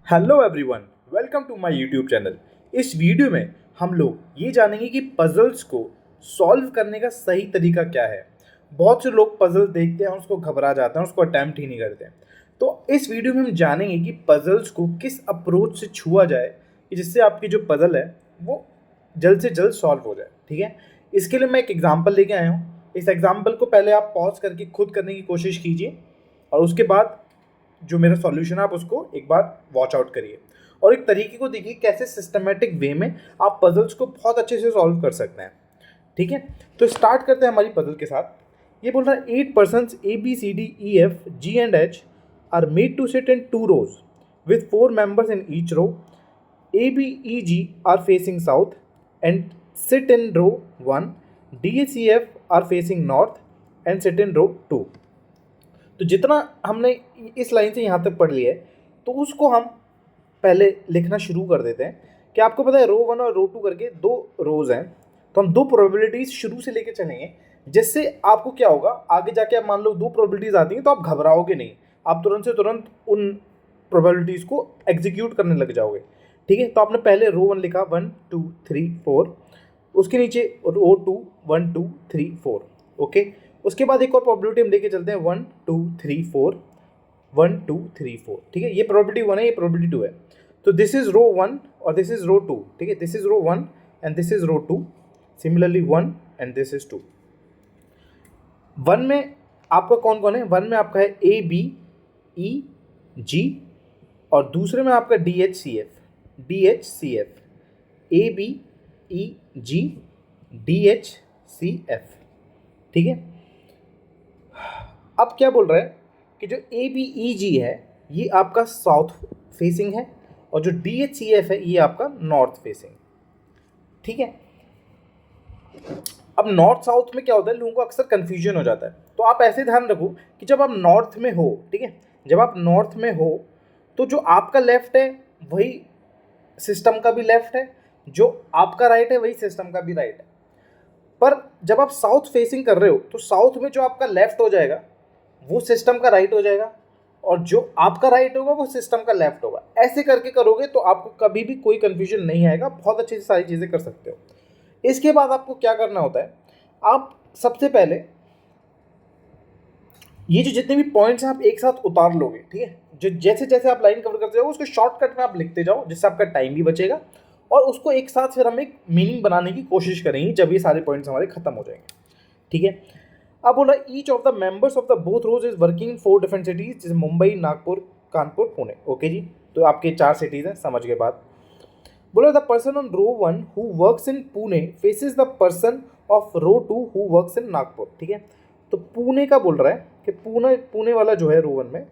Hello everyone, welcome to my YouTube channel. इस video में हम लोग ये जानेंगे कि पजल्स को सॉल्व करने का सही तरीका क्या है। बहुत से लोग पजल देखते हैं, उसको घबरा जाते हैं, उसको अटैम्प्ट ही नहीं करते हैं। तो इस वीडियो में हम जानेंगे कि पजल्स को किस अप्रोच से छुआ जाए कि जिससे आपकी जो पजल है वो जल्द से जल्द सॉल्व हो जाए। ठीक है, इसके लिए मैं एक एग्जाम्पल लेके आया हूँ। इस एग्जाम्पल को पहले आप पॉज करके खुद करने की कोशिश कीजिए और उसके बाद जो मेरा सॉल्यूशन है आप उसको एक बार वॉच आउट करिए और एक तरीके को देखिए कैसे सिस्टमेटिक वे में आप पजल्स को बहुत अच्छे से सॉल्व कर सकते हैं। ठीक है, तो स्टार्ट करते हैं हमारी पजल के साथ। ये बोल रहा है 8 persons A B C D E F G and H are made to sit in 2 rows with 4 members in each row. A B E G are facing south and sit in row 1. D H E F are facing north and sit in row 2. तो जितना हमने इस line से यहाँ तक पढ़ लिया है तो उसको हम पहले लिखना शुरू कर देते हैं कि आपको पता है रो 1 और रो 2 करके 2 रोज हैं। तो हम 2 प्रोबेबिलिटीज़ शुरू से लेके चलेंगे जिससे आपको क्या होगा, आगे जाके आप मान लो 2 प्रोबेबिलिटीज़ आती हैं तो आप घबराओगे नहीं, आप तुरंत से तुरंत उन प्रोबेबिलिटीज़ को एग्जीक्यूट करने लग जाओगे। ठीक है, तो आपने पहले रो 1 लिखा 1 2 3 4, उसके नीचे रो 2 1 2 3 4। ओके, उसके बाद एक और प्रोबेबिलिटी हम लेके चलते हैं 1 2 3 4 1 2 3 4। ठीक है, ये प्रोबेबिलिटी 1 है, ये प्रोबेबिलिटी 2 है। तो दिस इज रो 1 और दिस इज रो 2। ठीक है, this is row 1 and this is row 2, similarly 1 and this is 2। 1 में आपका कौन कौन है? 1 में आपका है ए बी ई जी और दूसरे में आपका D H C F A B E G D H C F. ठीक है, अब क्या बोल रहा है कि जो ए बी ई जी है ये आपका साउथ फेसिंग है और जो डी एच सी एफ है ये आपका नॉर्थ फेसिंग। ठीक है, अब नॉर्थ साउथ में क्या होता है, लोगों को अक्सर कन्फ्यूजन हो जाता है। तो आप ऐसे ध्यान रखो कि जब आप नॉर्थ में हो, ठीक है, जब आप नॉर्थ में हो तो जो आपका लेफ्ट है वही सिस्टम का भी लेफ्ट है, जो आपका राइट है वही सिस्टम का भी राइट है। पर जब आप साउथ फेसिंग कर रहे हो तो साउथ में जो आपका लेफ्ट हो जाएगा वो सिस्टम का राइट हो जाएगा और जो आपका राइट होगा वो सिस्टम का लेफ्ट होगा। ऐसे करके करोगे तो आपको कभी भी कोई कंफ्यूजन नहीं आएगा, बहुत अच्छे से सारी चीज़ें कर सकते हो। इसके बाद आपको क्या करना होता है, आप सबसे पहले ये जो जितने भी पॉइंट्स हैं आप एक साथ उतार लोगे। ठीक है, जो जैसे जैसे आप लाइन कवर करते जाओ उसको शॉर्टकट में आप लिखते जाओ जिससे आपका टाइम भी बचेगा और उसको एक साथ फिर हम एक मीनिंग बनाने की कोशिश करेंगे जब ये सारे पॉइंट्स हमारे खत्म हो जाएंगे। ठीक है, अब बोला each of the members of the both rows is working in 4 different cities, जैसे मुंबई, नागपुर, कानपुर, पुणे। ओके जी, तो आपके 4 सिटीज़ हैं, समझ के बाद बोला the person on row 1 who works in Pune faces the person of row 2 who works in Nagpur. ठीक है, तो पुणे का बोल रहा है कि पुणे वाला जो है रो 1 में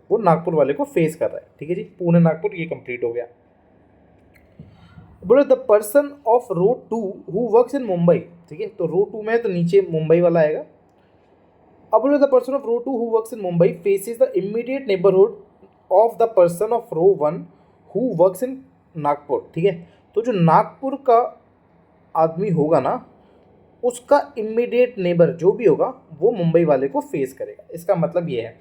वो नागपुर वाले को फेस कर रहा है। ठीक है जी, पुणे नागपुर ये कंप्लीट हो गया। बोले the person of row 2 who works in Mumbai. ठीक है, तो रो 2 में है तो नीचे मुंबई वाला आएगा। अब बोले the person of row 2 who works in Mumbai faces the immediate neighbourhood of the person of row 1 who works in Nagpur. ठीक है, तो जो नागपुर का आदमी होगा ना उसका इमीडिएट नेबर जो भी होगा वो मुंबई वाले को फेस करेगा, इसका मतलब ये है।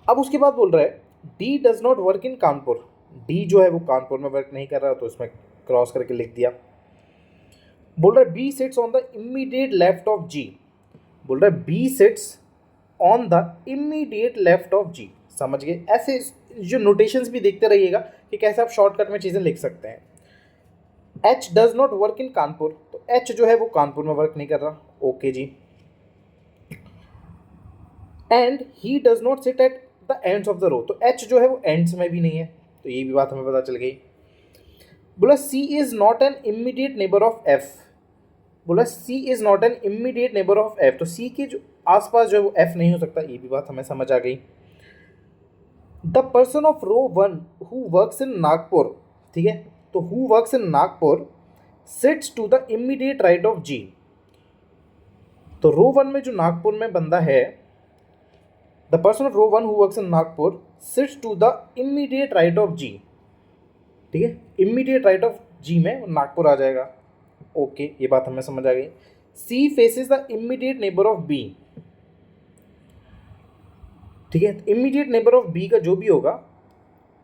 अब उसके बाद बोल रहा है D does not work in Kanpur. D जो है वो कानपुर में वर्क नहीं कर रहा, तो इसमें क्रॉस करके लिख दिया। बोल रहा है B sits on the immediate left of G. बोल रहा है B sits on the immediate left of G. समझ गए? ऐसे जो नोटेशंस भी देखते रहिएगा कि कैसे आप शॉर्टकट में चीज़ें लिख सकते हैं। एच डज नॉट वर्क इन कानपुर, तो एच जो है वो कानपुर में वर्क नहीं कर रहा। Okay ji, and he does not sit at the ends of the row, तो एच जो है वो एंड्स में भी नहीं है, तो ये भी बात हमें पता चल गई। बोला C is not an immediate neighbour of F. बोला C is not an immediate neighbour of F, तो सी के जो आसपास जो है वो एफ नहीं हो सकता, ये भी बात हमें समझ आ गई। The person of row 1 who works in Nagpur. ठीक है, तो who works in Nagpur sits to the immediate right of G. तो रो 1 में जो नागपुर में बंदा है, the person of row 1 who works in Nagpur sits to the immediate right of G. ठीक है, इमीडिएट राइट ऑफ जी में नागपुर आ जाएगा। ओके, ये बात हमें समझ आ गई। C faces the immediate neighbour of B. ठीक है। इमीडिएट नेबर ऑफ बी का जो भी होगा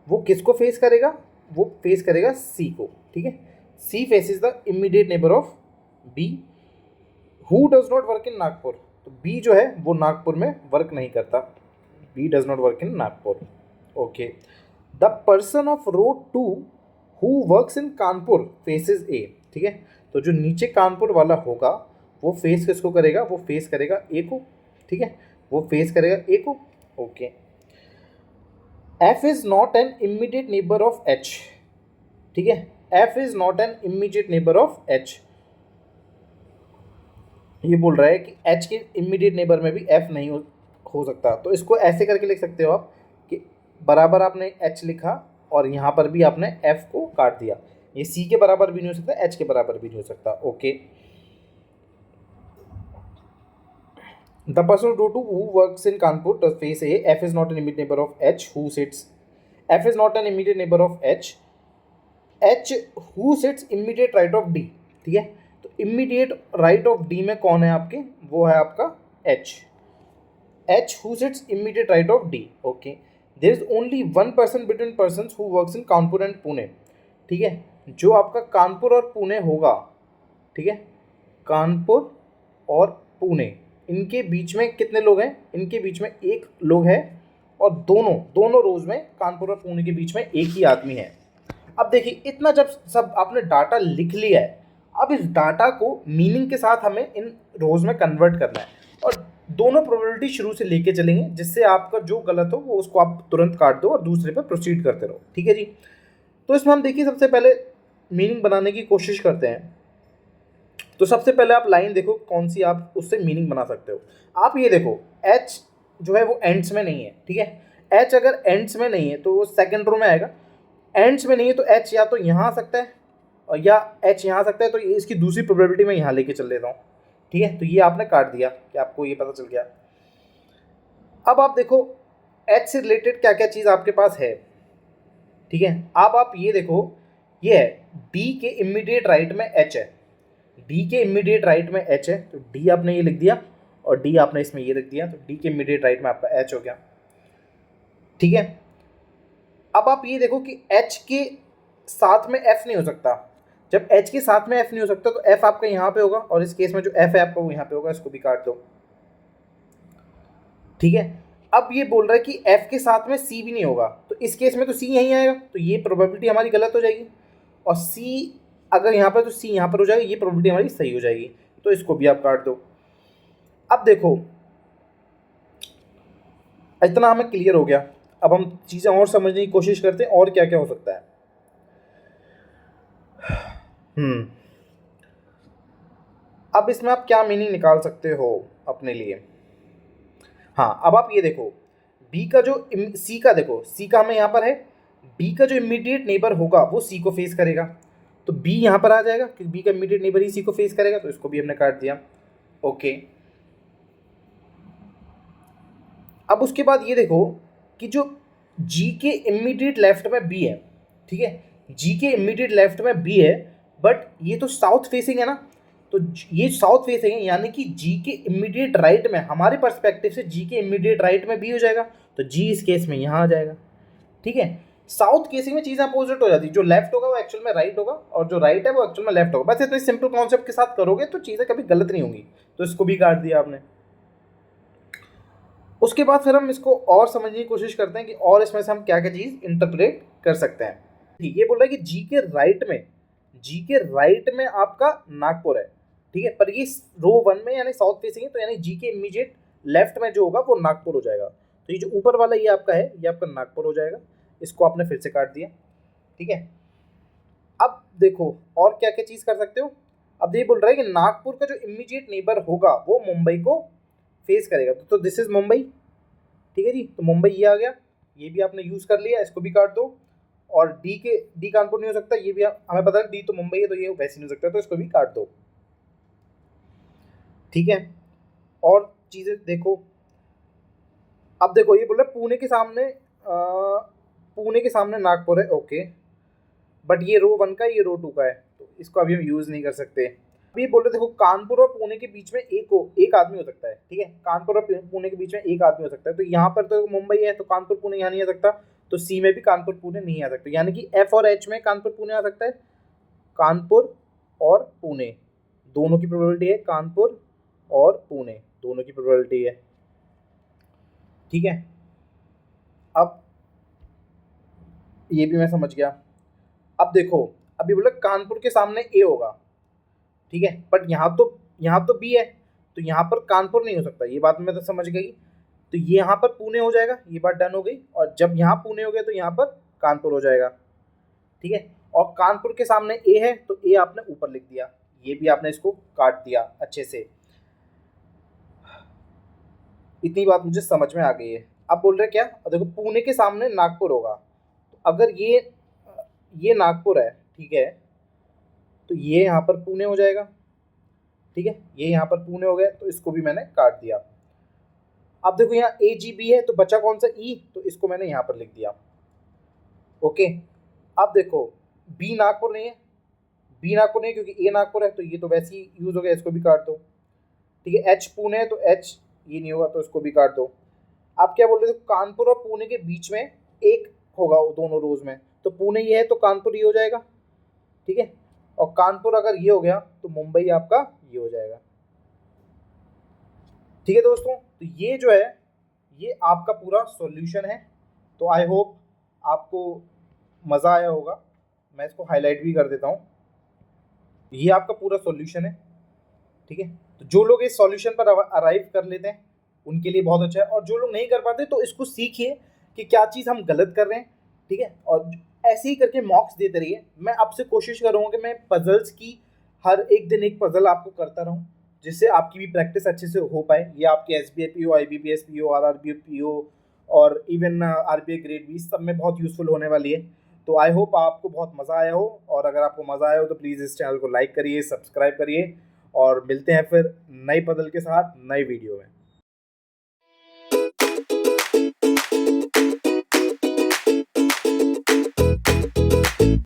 वो किसको फेस करेगा, वो फेस करेगा सी को। ठीक है, C faces the immediate neighbour of B who does not work in Nagpur. तो बी जो है वो नागपुर में वर्क नहीं करता, B does not work in Nagpur. Okay, the person of row 2 who works in Kanpur faces A. ठीक है, तो जो नीचे कानपुर वाला होगा वो फेस किसको करेगा, वो फेस करेगा ए को। ठीक है, वो फेस करेगा ए को। Okay, F is not an immediate neighbour of H. ठीक है, F is not an immediate neighbour of H. ये बोल रहा है कि एच के इमीडिएट नेबर में भी एफ नहीं हो सकता। तो इसको ऐसे करके लिख सकते हो आप कि बराबर आपने एच लिखा और यहाँ पर भी आपने एफ को काट दिया। ये सी के बराबर भी नहीं हो सकता, एच के बराबर भी नहीं हो सकता। Okay, the person do to who works in Kanpur the face A, F is not an immediate neighbour of H who sits, F is not an immediate neighbour of H, H who sits immediate right of D. ठीक है, तो immediate right of D में कौन है आपके, वो है आपका H, H who sits immediate right of D. Okay, there is only one person between persons who works in Kanpur and Pune. ठीक है, जो आपका कानपुर और पुणे होगा, ठीक है, कानपुर और पुणे इनके बीच में कितने लोग हैं, इनके बीच में एक लोग है और दोनों रोज में कानपुर और पुणे के बीच में एक ही आदमी है। अब देखिए, इतना जब सब आपने डाटा लिख लिया है, अब इस डाटा को मीनिंग के साथ हमें इन रोज में कन्वर्ट करना है और दोनों प्रोबेबिलिटी शुरू से लेके चलेंगे, जिससे आपका जो गलत हो वो उसको आप तुरंत काट दो और दूसरे पर प्रोसीड करते रहो। ठीक है जी, तो इसमें हम देखिए सबसे पहले मीनिंग बनाने की कोशिश करते हैं। तो सबसे पहले आप लाइन देखो कौन सी आप उससे मीनिंग बना सकते हो। आप ये देखो, एच जो है वो एंड्स में नहीं है। ठीक है, एच अगर एंड्स में नहीं है तो वो सेकंड रो में आएगा, एंड्स में नहीं है तो एच या तो यहाँ आ सकता है और या एच यहाँ आ सकता है, तो इसकी दूसरी प्रोबेबिलिटी मैं यहाँ लेके चल लेता हूँ। ठीक है, तो ये आपने काट दिया कि आपको ये पता चल गया। अब आप देखो एच से रिलेटेड क्या क्या चीज़ आपके पास है। ठीक है, अब आप ये देखो, ये है डी के इमीडिएट राइट में एच है, डी के इमीडिएट राइट में एच है, तो डी आपने ये लिख दिया और डी आपने इसमें ये लिख दिया, तो डी के इमीडिएट राइट में आपका एच हो गया। ठीक है, अब आप ये देखो कि एच के साथ में एफ नहीं हो सकता। जब एच के साथ में एफ नहीं हो सकता तो एफ आपका यहाँ पे होगा और इस केस में जो एफ है आपका वो यहाँ पे होगा, इसको भी काट दो। ठीक है, अब ये बोल रहा है कि एफ के साथ में सी भी नहीं होगा, तो इस केस में तो सी यहीं आएगा, तो ये प्रोबेबिलिटी हमारी गलत हो जाएगी और सी अगर यहाँ पर तो सी यहाँ पर हो जाएगा, ये प्रोबेबिलिटी हमारी सही हो जाएगी, तो इसको भी आप काट दो। अब देखो इतना हमें क्लियर हो गया, अब हम चीज़ें और समझने की कोशिश करते हैं और क्या क्या हो सकता है। अब इसमें आप क्या मीनिंग निकाल सकते हो अपने लिए। हाँ, अब आप ये देखो बी का जो सी का देखो, सी का हमें यहाँ पर है, बी का जो इमीडिएट नेबर होगा वो सी को फेस करेगा, तो बी यहाँ पर आ जाएगा क्योंकि बी का इमीडिएट नेबर ही सी को फेस करेगा, तो इसको भी हमने काट दिया। ओके, अब उसके बाद ये देखो कि जो जी के इमीडिएट लेफ्ट में बी है। ठीक है, जी के इमीडिएट लेफ्ट में बी है, बट ये तो साउथ फेसिंग है ना, तो ये साउथ फेसिंग है, यानी कि जी के इमीडिएट राइट में, हमारे पर्सपेक्टिव से जी के इमीडिएट राइट में बी हो जाएगा, तो जी इस केस में यहाँ आ जाएगा। ठीक है, साउथ केसिंग में चीज़ अपोजिट हो जाती है, जो लेफ्ट होगा वो एक्चुअल में राइट होगा और जो राइट है वो एक्चुअल में लेफ्ट होगा। बस इतने सिंपल कॉन्सेप्ट के साथ करोगे तो चीज़ें कभी गलत नहीं होंगी, तो इसको भी काट दिया आपने। उसके बाद फिर हम इसको और समझने की कोशिश करते हैं कि और इसमें से हम क्या क्या चीज़ इंटरप्रेट कर सकते हैं। ये बोल रहा है कि जी के राइट में आपका नागपुर है। ठीक है, पर ये रो 1 में यानी साउथ फेसिंग है, तो यानी जी के इमीडिएट लेफ्ट में जो होगा वो नागपुर हो जाएगा, तो ये जो ऊपर वाला ये आपका है ये आपका नागपुर हो जाएगा, इसको आपने फिर से काट दिया। ठीक है, अब देखो और क्या क्या चीज़ कर सकते हो। अब ये बोल रहा है कि नागपुर का जो इमीडिएट नेबर होगा वो मुंबई को फेस करेगा, तो दिस इज मुंबई। ठीक है जी, तो मुंबई ये आ गया, ये भी आपने यूज़ कर लिया, इसको भी काट दो। और डी कानपुर नहीं हो सकता, ये भी हमें पता है डी तो मुंबई है, तो ये वैसे नहीं हो सकता, तो इसको भी काट दो। ठीक है, और चीज़ें देखो, अब देखो ये बोल रहा है पुणे के सामने नागपुर है। ओके, बट ये रो 1 का ये रो 2 का है, तो इसको अभी हम यूज़ नहीं कर सकते। अब ये बोल रहे देखो कानपुर और पुणे के बीच में एक आदमी हो सकता है, ठीक है, कानपुर और पुणे के बीच में एक आदमी हो सकता है। तो यहाँ पर तो मुंबई है तो कानपुर पुणे यहाँ नहीं आ सकता, तो सी में भी कानपुर पुणे नहीं आ सकता, यानी कि एफ और एच में कानपुर पुणे आ सकता है। कानपुर और पुणे दोनों की प्रोबेबिलिटी है, कानपुर और पुणे दोनों की प्रोबेबिलिटी है, ठीक है। अब ये भी मैं समझ गया। अब देखो अभी बोला कानपुर के सामने ए होगा, ठीक है, बट यहाँ तो बी है, तो यहाँ पर कानपुर नहीं हो सकता, ये बात मैं तो समझ गई। तो ये यहाँ पर पुणे हो जाएगा, ये बात डन हो गई। और जब यहाँ पुणे हो गया तो यहाँ पर कानपुर हो जाएगा, ठीक है। और कानपुर के सामने ए है तो ए आपने ऊपर लिख दिया, ये भी आपने इसको काट दिया अच्छे से। इतनी बात मुझे समझ में आ गई है। अब बोल रहे क्या, देखो पुणे के सामने नागपुर होगा, तो अगर ये नागपुर है, ठीक है, तो ये यहाँ पर पुणे हो जाएगा, ठीक है, ये यहाँ पर पुणे हो गया, तो इसको भी मैंने काट दिया। अब देखो यहाँ ए जी बी है तो बचा कौन सा ई, तो इसको मैंने यहाँ पर लिख दिया, ओके। अब देखो बी नागपुर नहीं है, बी नागपुर नहीं क्योंकि ए नागपुर है, तो ये तो वैसे ही यूज हो गया, इसको भी काट दो, ठीक है। एच पुणे है तो एच ये नहीं होगा, तो इसको भी काट दो। आप क्या बोल रहे थे, कानपुर और पुणे के बीच में एक होगा दोनों रोज में, तो पुणे ये है तो कानपुर ये हो जाएगा, ठीक है। और कानपुर अगर ये हो गया तो मुंबई आपका ये हो जाएगा, ठीक है दोस्तों। तो ये जो है ये आपका पूरा सॉल्यूशन है। तो आई होप आपको मज़ा आया होगा। मैं इसको हाईलाइट भी कर देता हूँ, ये आपका पूरा सॉल्यूशन है, ठीक है। तो जो लोग इस सॉल्यूशन पर अराइव कर लेते हैं उनके लिए बहुत अच्छा है, और जो लोग नहीं कर पाते तो इसको सीखिए कि क्या चीज़ हम गलत कर रहे हैं, ठीक है। और ऐसे ही करके मॉक्स देते रहिए। मैं आपसे कोशिश करूँगा कि मैं पजल्स की हर एक दिन एक पजल आपको करता रहूँ, जिससे आपकी भी प्रैक्टिस अच्छे से हो पाए। ये आपके SBI PO, IBPS PO, RRBI PO और इवन RBI ग्रेड 20 सब में बहुत यूज़फुल होने वाली है। तो आई होप आपको बहुत मज़ा आया हो, और अगर आपको मज़ा आया हो तो प्लीज़ इस चैनल को लाइक करिए, सब्सक्राइब करिए, और मिलते हैं फिर नई पजल के साथ नई वीडियो में।